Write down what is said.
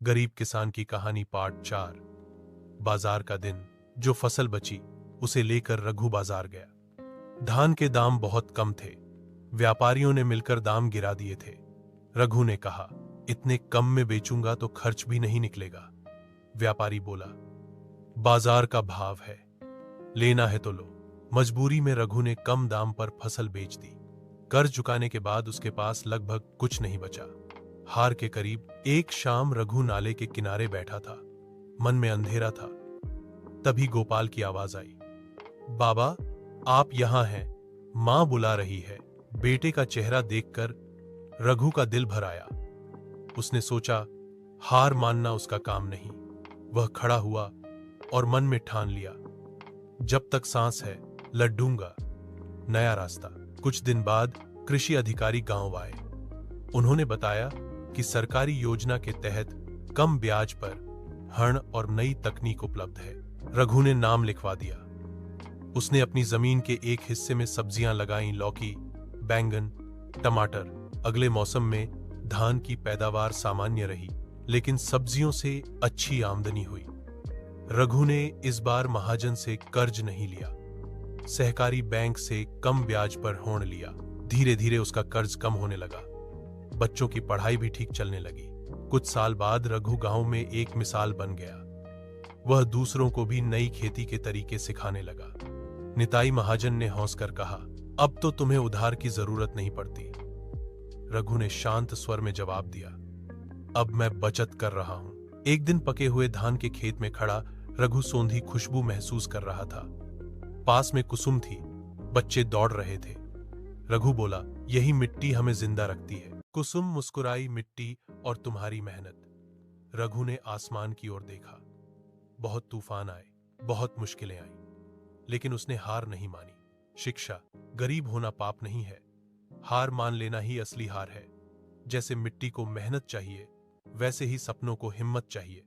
गरीब किसान की कहानी पार्ट 4। बाजार का दिन। जो फसल बची उसे लेकर रघु बाजार गया। धान के दाम बहुत कम थे। व्यापारियों ने मिलकर दाम गिरा दिए थे। रघु ने कहा, इतने कम में बेचूंगा तो खर्च भी नहीं निकलेगा। व्यापारी बोला, बाजार का भाव है, लेना है तो लो। मजबूरी में रघु ने कम दाम पर फसल बेच दी। कर्ज चुकाने के बाद उसके पास लगभग कुछ नहीं बचा। हार के करीब एक शाम रघु नाले के किनारे बैठा था। मन में अंधेरा था। तभी गोपाल की आवाज आई, बाबा आप यहां हैं, मां बुला रही है। बेटे का चेहरा देखकर रघु का दिल भर आया। उसने सोचा, हार मानना उसका काम नहीं। वह खड़ा हुआ और मन में ठान लिया, जब तक सांस है लड़ूंगा। नया रास्ता। कुछ दिन बाद कृषि अधिकारी गांव आए। उन्होंने बताया कि सरकारी योजना के तहत कम ब्याज पर हण और नई तकनीक उपलब्ध है। रघु ने नाम लिखवा दिया। उसने अपनी जमीन के एक हिस्से में सब्जियां लगाईं, लौकी, बैंगन, टमाटर। अगले मौसम में धान की पैदावार सामान्य रही, लेकिन सब्जियों से अच्छी आमदनी हुई। रघु ने इस बार महाजन से कर्ज नहीं लिया, सहकारी बैंक से कम ब्याज पर ऋण लिया। धीरे धीरे उसका कर्ज कम होने लगा। बच्चों की पढ़ाई भी ठीक चलने लगी। कुछ साल बाद रघु गांव में एक मिसाल बन गया। वह दूसरों को भी नई खेती के तरीके सिखाने लगा। निताई महाजन ने हंसकर कहा, अब तो तुम्हें उधार की जरूरत नहीं पड़ती। रघु ने शांत स्वर में जवाब दिया, अब मैं बचत कर रहा हूं। एक दिन पके हुए धान के खेत में खड़ा रघु सौंधी खुशबू महसूस कर रहा था। पास में कुसुम थी, बच्चे दौड़ रहे थे। रघु बोला, यही मिट्टी हमें जिंदा रखती है। कुसुम मुस्कुराई, मिट्टी और तुम्हारी मेहनत। रघु ने आसमान की ओर देखा। बहुत तूफान आए, बहुत मुश्किलें आईं, लेकिन उसने हार नहीं मानी। शिक्षा, गरीब होना पाप नहीं है, हार मान लेना ही असली हार है। जैसे मिट्टी को मेहनत चाहिए, वैसे ही सपनों को हिम्मत चाहिए।